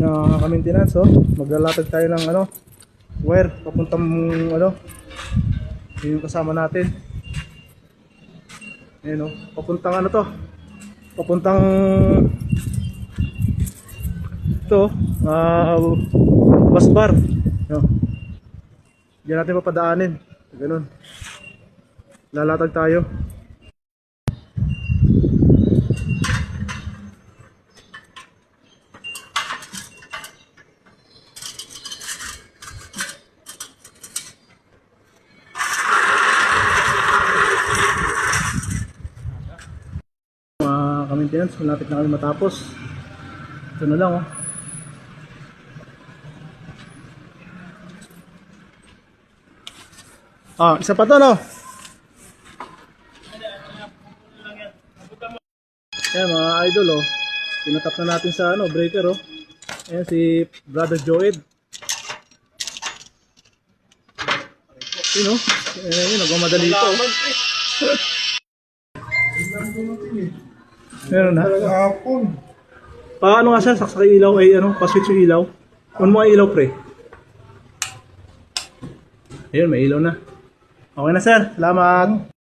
na ka-maintenance, oh. Maglalatag tayo ng ano, wire papuntang ano, yung kasama natin. Ayun, oh. Papuntang ano to? Papuntang ito, bus bar. No. Diyan natin papadaanin. Ganun. Lalatag tayo. Maintenance, malapit na kami matapos. Ito na lang, oh. Isa pa to, no? Ayan, mga idol, oh. Pinatap na natin sa ano, breaker, oh. Ayan si Brother Joed. Yun, oh. Ayan, nagmamadali po, oh. Meron na. Paano nga sir, saksak ilaw ay ano, pa-switch yung ilaw. On mo ay ilaw pre. Ayun, may ilaw na. Okay na sir, salamat.